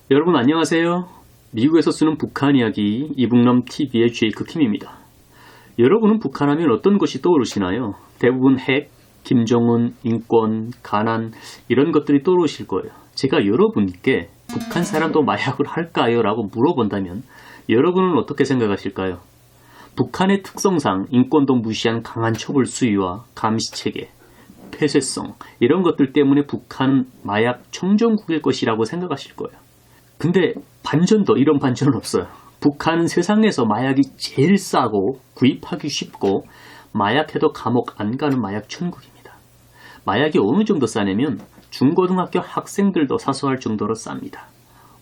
여러분 안녕하세요. 미국에서 쓰는 북한 이야기 이북남 TV의 제이크 킴입니다. 여러분은 북한하면 어떤 것이 떠오르시나요? 대부분 핵, 김정은, 인권, 가난 이런 것들이 떠오르실 거예요. 제가 여러분께 북한 사람도 마약을 할까요? 라고 물어본다면 여러분은 어떻게 생각하실까요? 북한의 특성상 인권도 무시한 강한 처벌 수위와 감시체계, 폐쇄성 이런 것들 때문에 북한은 마약 청정국일 것이라고 생각하실 거예요. 근데 반전도 이런 반전은 없어요. 북한은 세상에서 마약이 제일 싸고 구입하기 쉽고 마약해도 감옥 안 가는 마약 천국입니다. 마약이 어느 정도 싸냐면 중고등학교 학생들도 사소할 정도로 쌉니다.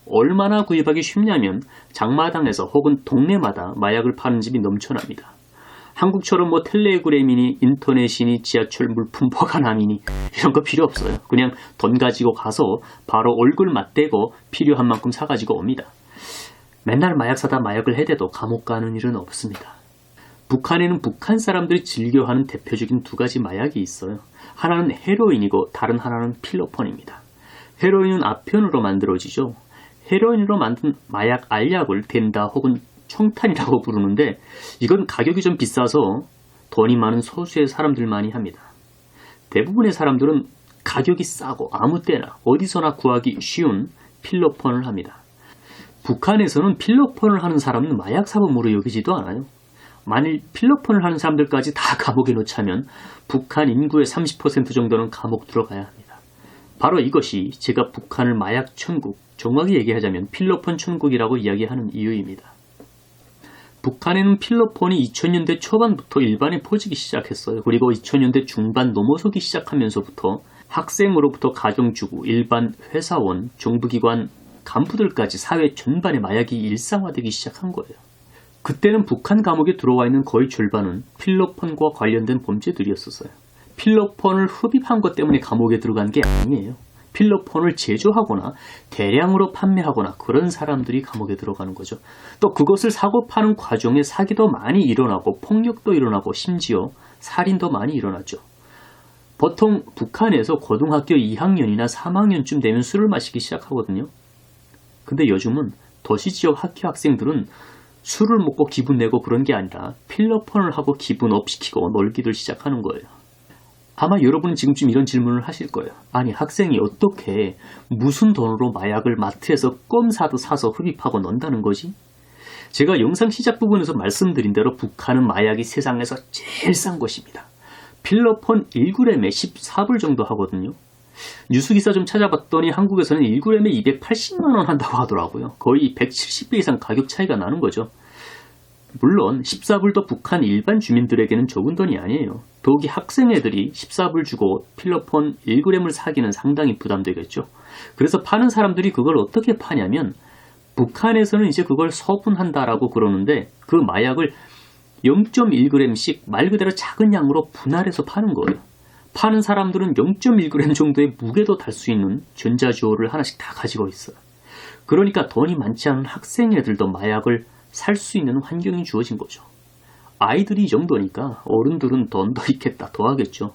얼마나 구입하기 쉽냐면 장마당에서 혹은 동네마다 마약을 파는 집이 넘쳐납니다. 한국처럼 텔레그램이니 인터넷이니 지하철 물품 보관함이니 이런 거 필요 없어요. 그냥 돈 가지고 가서 바로 얼굴 맞대고 필요한 만큼 사가지고 옵니다. 맨날 마약 사다 마약을 해대도 감옥 가는 일은 없습니다. 북한에는 북한 사람들이 즐겨하는 대표적인 두 가지 마약이 있어요. 하나는 헤로인이고 다른 하나는 필로폰입니다. 헤로인은 아편으로 만들어지죠. 헤로인으로 만든 마약 알약을 덴다 혹은 청탄이라고 부르는데 이건 가격이 좀 비싸서 돈이 많은 소수의 사람들만이 합니다. 대부분의 사람들은 가격이 싸고 아무 때나 어디서나 구하기 쉬운 필로폰을 합니다. 북한에서는 필로폰을 하는 사람은 마약 사범으로 여기지도 않아요. 만일 필로폰을 하는 사람들까지 다 감옥에 넣자면 북한 인구의 30% 정도는 감옥 들어가야 합니다. 바로 이것이 제가 북한을 마약 천국, 정확히 얘기하자면 필로폰 천국이라고 이야기하는 이유입니다. 북한에는 필로폰이 2000년대 초반부터 일반에 퍼지기 시작했어요. 그리고 2000년대 중반 넘어서기 시작하면서부터 학생으로부터 가정주부, 일반 회사원, 정부기관 간부들까지 사회 전반에 마약이 일상화되기 시작한 거예요. 그때는 북한 감옥에 들어와 있는 거의 절반은 필로폰과 관련된 범죄들이었어요. 필로폰을 흡입한 것 때문에 감옥에 들어간 게 아니에요. 필로폰을 제조하거나 대량으로 판매하거나 그런 사람들이 감옥에 들어가는 거죠. 또 그것을 사고 파는 과정에 사기도 많이 일어나고 폭력도 일어나고 심지어 살인도 많이 일어나죠. 보통 북한에서 고등학교 2학년이나 3학년쯤 되면 술을 마시기 시작하거든요. 근데 요즘은 도시지역 학교 학생들은 술을 먹고 기분 내고 그런 게 아니라 필로폰을 하고 기분 업 시키고 놀기를 시작하는 거예요. 아마 여러분은 지금쯤 이런 질문을 하실 거예요. 아니 학생이 어떻게 무슨 돈으로 마약을 마트에서 껌 사도 사서 흡입하고 논다는 거지? 제가 영상 시작 부분에서 말씀드린 대로 북한은 마약이 세상에서 제일 싼 것입니다. 필로폰 1g에 14불 정도 하거든요. 뉴스기사 좀 찾아봤더니 한국에서는 1g에 280만원 한다고 하더라고요. 거의 170배 이상 가격 차이가 나는 거죠. 물론 14불도 북한 일반 주민들에게는 적은 돈이 아니에요. 더욱이 학생 애들이 14불 주고 필로폰 1g을 사기는 상당히 부담되겠죠. 그래서 파는 사람들이 그걸 어떻게 파냐면 북한에서는 이제 그걸 서분한다라고 그러는데 그 마약을 0.1g씩 말 그대로 작은 양으로 분할해서 파는 거예요. 파는 사람들은 0.1g 정도의 무게도 달 수 있는 전자주호를 하나씩 다 가지고 있어요. 그러니까 돈이 많지 않은 학생 애들도 마약을 살 수 있는 환경이 주어진 거죠. 아이들이 이 정도니까 어른들은 돈 더 있겠다 더 하겠죠.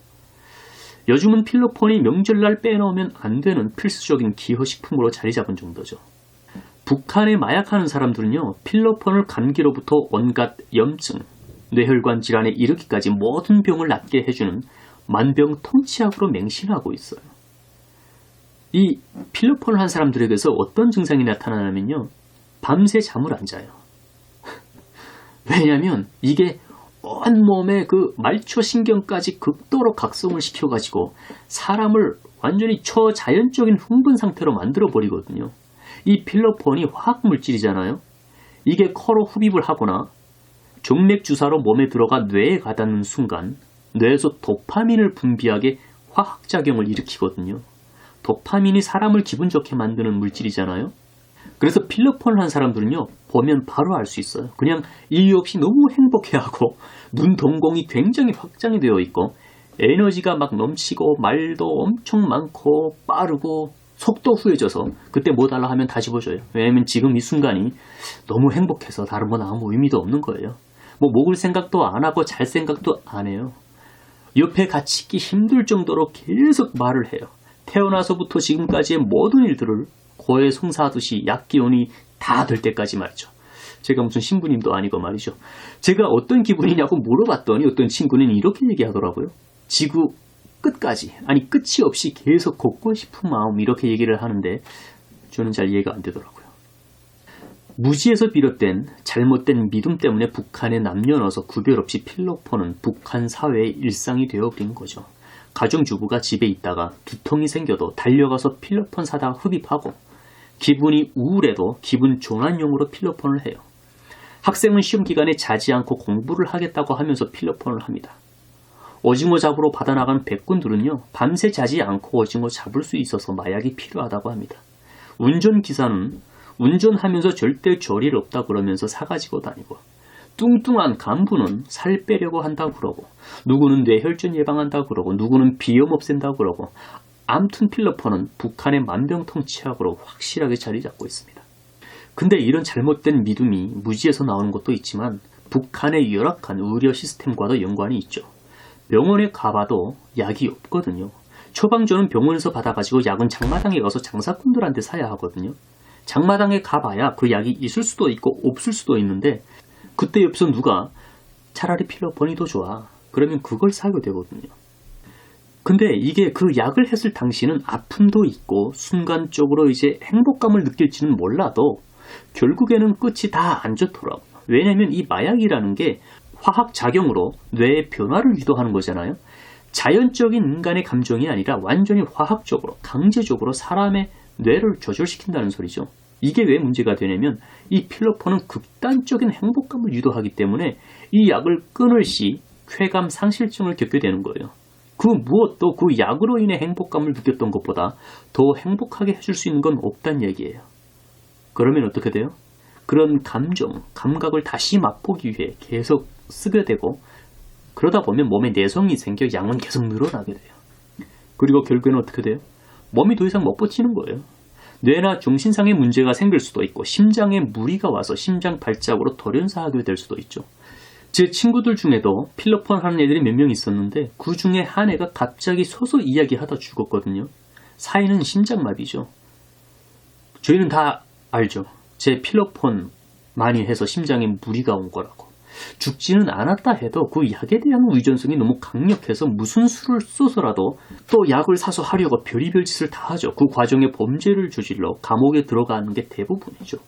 요즘은 필로폰이 명절날 빼놓으면 안 되는 필수적인 기호식품으로 자리 잡은 정도죠. 북한에 마약하는 사람들은요, 필로폰을 감기로부터 온갖 염증, 뇌혈관 질환에 이르기까지 모든 병을 낫게 해주는 만병통치약으로 맹신하고 있어요. 이 필로폰을 한 사람들에게서 어떤 증상이 나타나냐면요, 밤새 잠을 안 자요. 왜냐하면 이게 온몸에 그 말초신경까지 극도로 각성을 시켜가지고 사람을 완전히 초자연적인 흥분 상태로 만들어버리거든요. 이 필로폰이 화학물질이잖아요. 이게 코로 흡입을 하거나 정맥주사로 몸에 들어가 뇌에 가닿는 순간 뇌에서 도파민을 분비하게 화학작용을 일으키거든요. 도파민이 사람을 기분 좋게 만드는 물질이잖아요. 그래서 필로폰을 한 사람들은요, 보면 바로 알 수 있어요. 그냥 이유 없이 너무 행복해하고 눈 동공이 굉장히 확장이 되어 있고 에너지가 막 넘치고 말도 엄청 많고 빠르고 속도 후해져서 그때 뭐 달라 하면 다 집어줘요. 왜냐면 지금 이 순간이 너무 행복해서 다른 건 아무 의미도 없는 거예요. 뭐 먹을 생각도 안 하고 잘 생각도 안 해요. 옆에 같이 있기 힘들 정도로 계속 말을 해요. 태어나서부터 지금까지의 모든 일들을 소에 송사하듯이 약 기운이 다 될 때까지 말이죠. 제가 무슨 신부님도 아니고 말이죠. 제가 어떤 기분이냐고 물어봤더니 어떤 친구는 이렇게 얘기하더라고요. 지구 끝까지, 아니 끝이 없이 계속 걷고 싶은 마음, 이렇게 얘기를 하는데 저는 잘 이해가 안 되더라고요. 무지에서 비롯된 잘못된 믿음 때문에 북한의 남녀노소 구별 없이 필로폰은 북한 사회의 일상이 되어버린 거죠. 가정주부가 집에 있다가 두통이 생겨도 달려가서 필로폰 사다가 흡입하고, 기분이 우울해도 기분 전환용으로 필로폰을 해요. 학생은 시험 기간에 자지 않고 공부를 하겠다고 하면서 필로폰을 합니다. 오징어 잡으러 바다나간 백군들은요, 밤새 자지 않고 오징어 잡을 수 있어서 마약이 필요하다고 합니다. 운전기사는 운전하면서 절대 저릴 없다 그러면서 사가지고 다니고, 뚱뚱한 간부는 살 빼려고 한다고 그러고, 누구는 뇌혈전 예방한다고 그러고, 누구는 비염 없앤다고 그러고, 암튼 필로폰은 북한의 만병통치약으로 확실하게 자리 잡고 있습니다. 근데 이런 잘못된 믿음이 무지에서 나오는 것도 있지만 북한의 열악한 의료 시스템과도 연관이 있죠. 병원에 가봐도 약이 없거든요. 처방전은 병원에서 받아가지고 약은 장마당에 가서 장사꾼들한테 사야 하거든요. 장마당에 가봐야 그 약이 있을 수도 있고 없을 수도 있는데, 그때 옆에서 누가 차라리 필로폰이 더 좋아, 그러면 그걸 사게 되거든요. 근데 이게 그 약을 했을 당시는 아픔도 있고 순간적으로 이제 행복감을 느낄지는 몰라도 결국에는 끝이 다 안 좋더라고요. 왜냐하면 이 마약이라는 게 화학작용으로 뇌의 변화를 유도하는 거잖아요. 자연적인 인간의 감정이 아니라 완전히 화학적으로, 강제적으로 사람의 뇌를 조절시킨다는 소리죠. 이게 왜 문제가 되냐면 이 필로폰은 극단적인 행복감을 유도하기 때문에 이 약을 끊을 시 쾌감 상실증을 겪게 되는 거예요. 그 무엇도 그 약으로 인해 행복감을 느꼈던 것보다 더 행복하게 해줄 수 있는 건 없단 얘기예요. 그러면 어떻게 돼요? 그런 감정, 감각을 다시 맛보기 위해 계속 쓰게 되고, 그러다 보면 몸에 내성이 생겨 양은 계속 늘어나게 돼요. 그리고 결국에는 어떻게 돼요? 몸이 더 이상 못 버티는 거예요. 뇌나 정신상의 문제가 생길 수도 있고, 심장에 무리가 와서 심장 발작으로 돌연사하게 될 수도 있죠. 제 친구들 중에도 필로폰 하는 애들이 몇 명 있었는데 그 중에 한 애가 갑자기 서서 이야기하다 죽었거든요. 사인은 심장마비죠. 저희는 다 알죠. 제 필로폰 많이 해서 심장에 무리가 온 거라고. 죽지는 않았다 해도 그 약에 대한 의존성이 너무 강력해서 무슨 수를 써서라도 또 약을 사서 하려고 별의별 짓을 다 하죠. 그 과정에 범죄를 저질러 감옥에 들어가는 게 대부분이죠.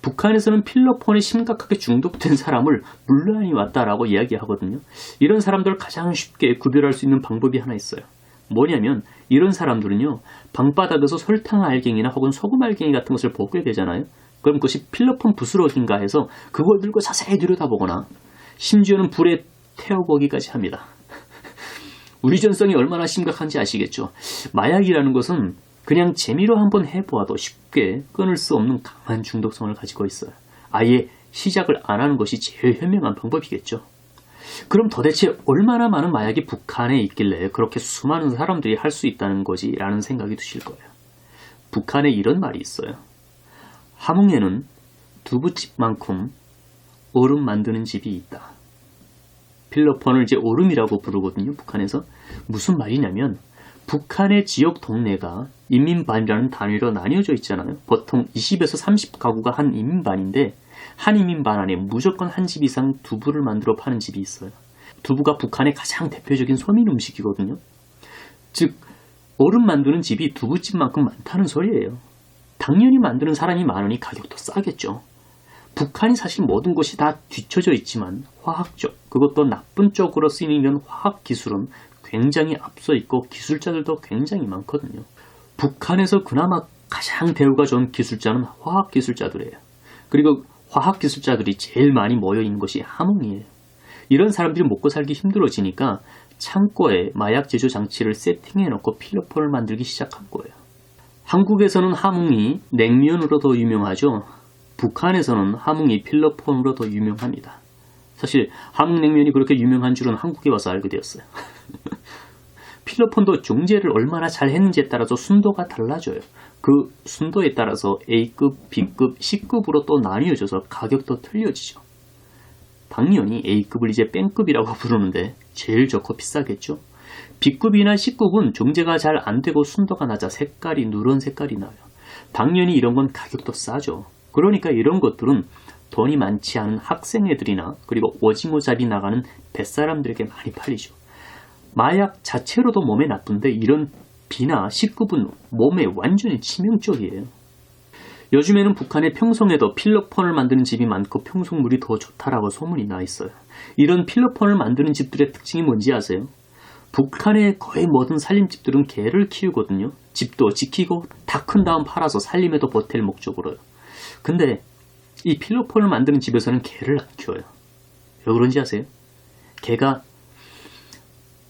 북한에서는 필로폰에 심각하게 중독된 사람을 물란히 왔다라고 이야기하거든요. 이런 사람들을 가장 쉽게 구별할 수 있는 방법이 하나 있어요. 뭐냐면 이런 사람들은요, 방바닥에서 설탕 알갱이나 혹은 소금 알갱이 같은 것을 보게 되잖아요. 그럼 그것이 필로폰 부스러기인가 해서 그걸 들고 자세히 들여다보거나 심지어는 불에 태워보기까지 합니다. 의존성이 얼마나 심각한지 아시겠죠? 마약이라는 것은 그냥 재미로 한번 해보아도 쉽게 끊을 수 없는 강한 중독성을 가지고 있어요. 아예 시작을 안 하는 것이 제일 현명한 방법이겠죠. 그럼 도대체 얼마나 많은 마약이 북한에 있길래 그렇게 수많은 사람들이 할 수 있다는 거지? 라는 생각이 드실 거예요. 북한에 이런 말이 있어요. 함흥에는 두부집만큼 얼음 만드는 집이 있다. 필로폰을 이제 얼음이라고 부르거든요, 북한에서. 무슨 말이냐면 북한의 지역 동네가 인민반이라는 단위로 나뉘어져 있잖아요. 보통 20에서 30가구가 한 인민반인데 한 인민반 안에 무조건 한 집 이상 두부를 만들어 파는 집이 있어요. 두부가 북한의 가장 대표적인 서민 음식이거든요. 즉 얼음 만드는 집이 두부집만큼 많다는 소리예요. 당연히 만드는 사람이 많으니 가격도 싸겠죠. 북한이 사실 모든 것이 다 뒤처져 있지만 화학적, 그것도 나쁜 쪽으로 쓰이는 화학기술은 굉장히 앞서 있고 기술자들도 굉장히 많거든요. 북한에서 그나마 가장 대우가 좋은 기술자는 화학기술자들이에요. 그리고 화학기술자들이 제일 많이 모여있는 것이 함흥이에요. 이런 사람들이 먹고 살기 힘들어지니까 창고에 마약 제조 장치를 세팅해놓고 필로폰을 만들기 시작한 거예요. 한국에서는 함흥이 냉면으로 더 유명하죠. 북한에서는 함흥이 필로폰으로 더 유명합니다. 사실 함흥냉면이 그렇게 유명한 줄은 한국에 와서 알게 되었어요. 필로폰도 정제를 얼마나 잘 했는지에 따라서 순도가 달라져요. 그 순도에 따라서 A급, B급, C급으로 또 나뉘어져서 가격도 틀려지죠. 당연히 A급을 이제 뺑급이라고 부르는데 제일 좋고 비싸겠죠. B급이나 C급은 정제가 잘 안 되고 순도가 낮아 색깔이 누런 색깔이 나요. 당연히 이런 건 가격도 싸죠. 그러니까 이런 것들은 돈이 많지 않은 학생 애들이나 그리고 오징어잡이 나가는 뱃사람들에게 많이 팔리죠. 마약 자체로도 몸에 나쁜데 이런 비나 식급은 몸에 완전히 치명적이에요. 요즘에는 북한의 평성에도 필로폰을 만드는 집이 많고 평속물이 더 좋다라고 소문이 나 있어요. 이런 필로폰을 만드는 집들의 특징이 뭔지 아세요? 북한의 거의 모든 살림집들은 개를 키우거든요. 집도 지키고 다 큰 다음 팔아서 살림에도 보탤 목적으로요. 근데 이 필로폰을 만드는 집에서는 개를 안 키워요. 왜 그런지 아세요? 개가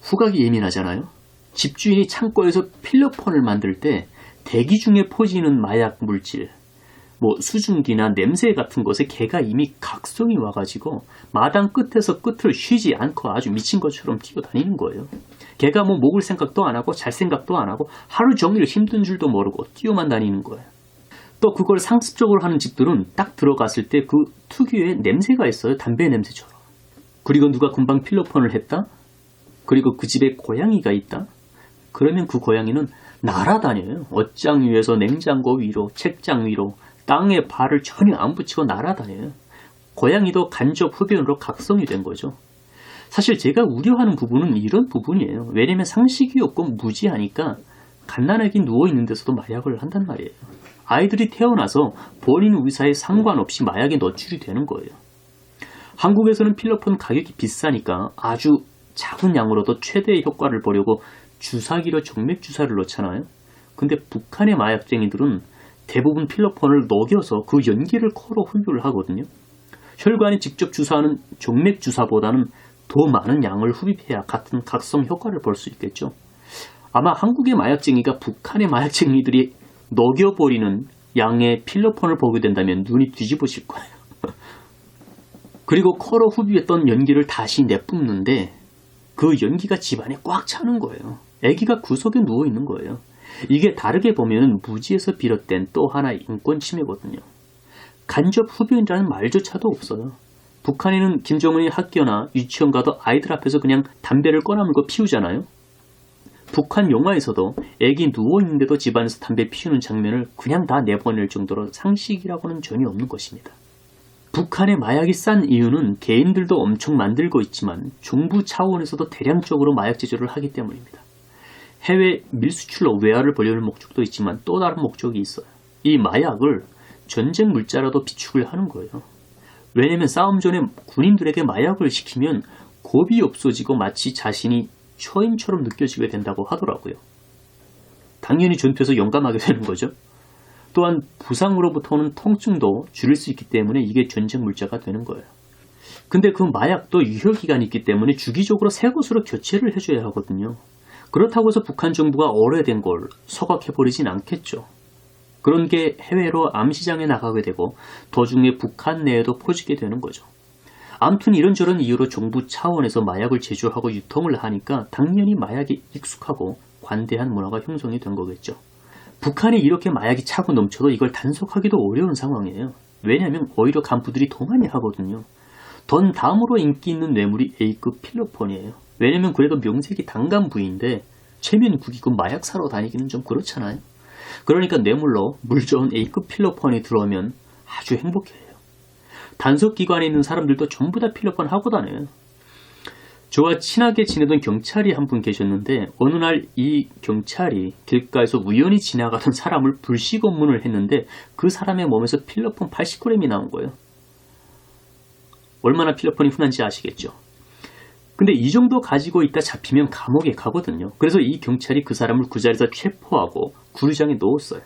후각이 예민하잖아요. 집주인이 창고에서 필로폰을 만들 때 대기 중에 퍼지는 마약 물질, 수증기나 냄새 같은 것에 개가 이미 각성이 와가지고 마당 끝에서 끝을 쉬지 않고 아주 미친 것처럼 뛰어다니는 거예요. 개가 먹을 생각도 안 하고 잘 생각도 안 하고 하루 종일 힘든 줄도 모르고 뛰어만 다니는 거예요. 또 그걸 상습적으로 하는 집들은 딱 들어갔을 때 그 특유의 냄새가 있어요. 담배 냄새처럼. 그리고 누가 금방 필로폰을 했다? 그리고 그 집에 고양이가 있다? 그러면 그 고양이는 날아다녀요. 옷장 위에서 냉장고 위로, 책장 위로, 땅에 발을 전혀 안 붙이고 날아다녀요. 고양이도 간접 흡연으로 각성이 된 거죠. 사실 제가 우려하는 부분은 이런 부분이에요. 왜냐면 상식이 없고 무지하니까 갓난아기 누워있는 데서도 마약을 한단 말이에요. 아이들이 태어나서 본인 의사에 상관없이 마약에 노출이 되는 거예요. 한국에서는 필로폰 가격이 비싸니까 아주 작은 양으로도 최대의 효과를 보려고 주사기로 정맥 주사를 넣잖아요. 근데 북한의 마약쟁이들은 대부분 필로폰을 녹여서 그 연기를 코로 흡입을 하거든요. 혈관에 직접 주사하는 정맥 주사보다는 더 많은 양을 흡입해야 같은 각성 효과를 볼 수 있겠죠. 아마 한국의 마약쟁이가 북한의 마약쟁이들이 녹여버리는 양의 필로폰을 보게 된다면 눈이 뒤집어질 거예요. 그리고 코로 흡입했던 연기를 다시 내뿜는데 그 연기가 집안에 꽉 차는 거예요. 아기가 구석에 누워있는 거예요. 이게 다르게 보면 무지에서 비롯된 또 하나의 인권 침해거든요. 간접 흡연이라는 말조차도 없어요. 북한에는 김정은이 학교나 유치원 가도 아이들 앞에서 그냥 담배를 꺼내물고 피우잖아요. 북한 영화에서도 애기 누워있는데도 집안에서 담배 피우는 장면을 그냥 다 내보낼 정도로 상식이라고는 전혀 없는 것입니다. 북한의 마약이 싼 이유는 개인들도 엄청 만들고 있지만 정부 차원에서도 대량적으로 마약 제조를 하기 때문입니다. 해외 밀수출로 외화를 벌려는 목적도 있지만 또 다른 목적이 있어요. 이 마약을 전쟁 물자라도 비축을 하는 거예요. 왜냐면 싸움 전에 군인들에게 마약을 시키면 겁이 없어지고 마치 자신이 초인처럼 느껴지게 된다고 하더라고요. 당연히 전투에서 용감하게 되는 거죠. 또한 부상으로부터 오는 통증도 줄일 수 있기 때문에 이게 전쟁 물자가 되는 거예요. 근데 그 마약도 유효기간이 있기 때문에 주기적으로 새 것으로 교체를 해줘야 하거든요. 그렇다고 해서 북한 정부가 오래된 걸 소각해버리진 않겠죠. 그런 게 해외로 암시장에 나가게 되고 도중에 북한 내에도 퍼지게 되는 거죠. 아무튼 이런저런 이유로 정부 차원에서 마약을 제조하고 유통을 하니까 당연히 마약이 익숙하고 관대한 문화가 형성이 된 거겠죠. 북한이 이렇게 마약이 차고 넘쳐도 이걸 단속하기도 어려운 상황이에요. 왜냐하면 오히려 간부들이 더 많이 하거든요. 돈 다음으로 인기 있는 뇌물이 A급 필로폰이에요. 왜냐면 그래도 명색이 당간부인데 체면 구기고 마약 사러 다니기는 좀 그렇잖아요. 그러니까 뇌물로 물 좋은 A급 필로폰이 들어오면 아주 행복해해요. 단속기관에 있는 사람들도 전부 다 필로폰 하고 다녀요. 저와 친하게 지내던 경찰이 한 분 계셨는데 어느 날 이 경찰이 길가에서 우연히 지나가던 사람을 불시 검문을 했는데 그 사람의 몸에서 필로폰 80g이 나온 거예요. 얼마나 필로폰이 흔한지 아시겠죠? 근데 이 정도 가지고 있다 잡히면 감옥에 가거든요. 그래서 이 경찰이 그 사람을 그 자리에서 체포하고 구류장에 넣었어요.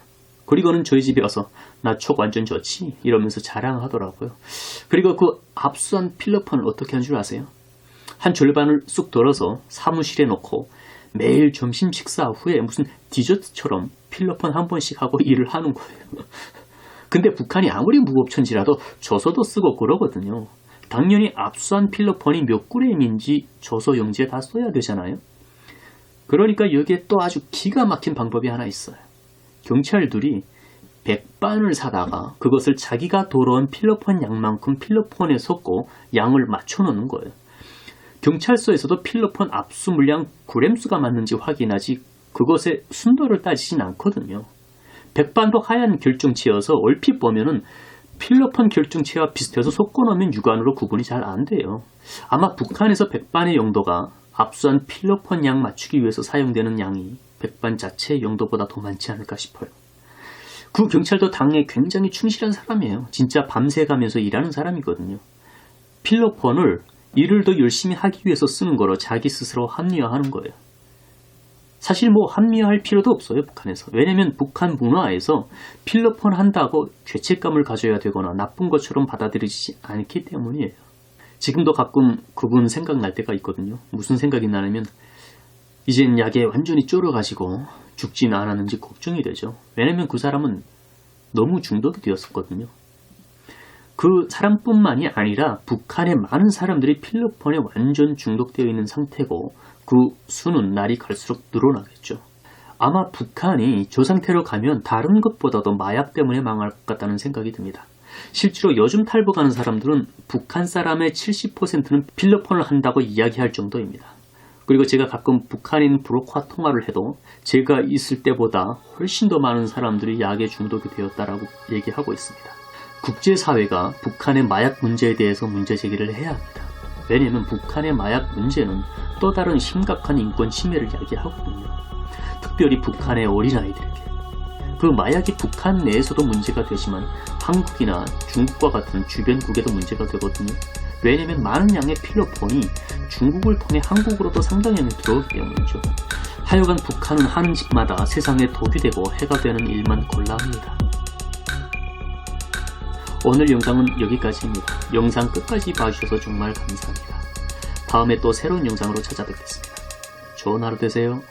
그리고는 저희 집에 와서 나 촉 완전 좋지? 이러면서 자랑하더라고요. 그리고 그 압수한 필로폰을 어떻게 한 줄 아세요? 한 절반을 쑥 덜어서 사무실에 놓고 매일 점심 식사 후에 무슨 디저트처럼 필로폰 한 번씩 하고 일을 하는 거예요. 근데 북한이 아무리 무법천지라도 조서도 쓰고 그러거든요. 당연히 압수한 필로폰이 몇 그램인지 조서 용지에 다 써야 되잖아요. 그러니까 여기에 또 아주 기가 막힌 방법이 하나 있어요. 경찰들이 백반을 사다가 그것을 자기가 들어온 필로폰 양만큼 필로폰에 섞고 양을 맞춰놓는 거예요. 경찰서에서도 필로폰 압수 물량 그램수가 맞는지 확인하지 그것의 순도를 따지진 않거든요. 백반도 하얀 결정체여서 얼핏 보면은 필로폰 결정체와 비슷해서 속건하면 육안으로 구분이 잘 안 돼요. 아마 북한에서 백반의 용도가 압수한 필로폰 양 맞추기 위해서 사용되는 양이 백반 자체의 용도보다 더 많지 않을까 싶어요. 그 경찰도 당에 굉장히 충실한 사람이에요. 진짜 밤새 가면서 일하는 사람이거든요. 필로폰을 일을 더 열심히 하기 위해서 쓰는 거로 자기 스스로 합리화하는 거예요. 사실 뭐 합리화할 필요도 없어요, 북한에서. 왜냐면 북한 문화에서 필로폰 한다고 죄책감을 가져야 되거나 나쁜 것처럼 받아들이지 않기 때문이에요. 지금도 가끔 그분 생각날 때가 있거든요. 무슨 생각이 나냐면 이젠 약에 완전히 쫄아가지고 죽진 않았는지 걱정이 되죠. 왜냐면 그 사람은 너무 중독이 되었었거든요. 그 사람뿐만이 아니라 북한의 많은 사람들이 필로폰에 완전 중독되어 있는 상태고 그 수는 날이 갈수록 늘어나겠죠. 아마 북한이 저 상태로 가면 다른 것보다도 마약 때문에 망할 것 같다는 생각이 듭니다. 실제로 요즘 탈북하는 사람들은 북한 사람의 70%는 필로폰을 한다고 이야기할 정도입니다. 그리고 제가 가끔 북한인 브로커와 통화를 해도 제가 있을 때보다 훨씬 더 많은 사람들이 약에 중독이 되었다라고 얘기하고 있습니다. 국제사회가 북한의 마약 문제에 대해서 문제 제기를 해야 합니다. 왜냐하면 북한의 마약 문제는 또 다른 심각한 인권 침해를 이야기하거든요. 특별히 북한의 어린아이들에게. 그 마약이 북한 내에서도 문제가 되지만 한국이나 중국과 같은 주변국에도 문제가 되거든요. 왜냐하면 많은 양의 필로폰이 중국을 통해 한국으로도 상당량이 들어오기 때문이죠. 하여간 북한은 하는 짓마다 세상에 독이 되고 해가 되는 일만 골라 합니다. 오늘 영상은 여기까지입니다. 영상 끝까지 봐주셔서 정말 감사합니다. 다음에 또 새로운 영상으로 찾아뵙겠습니다. 좋은 하루 되세요.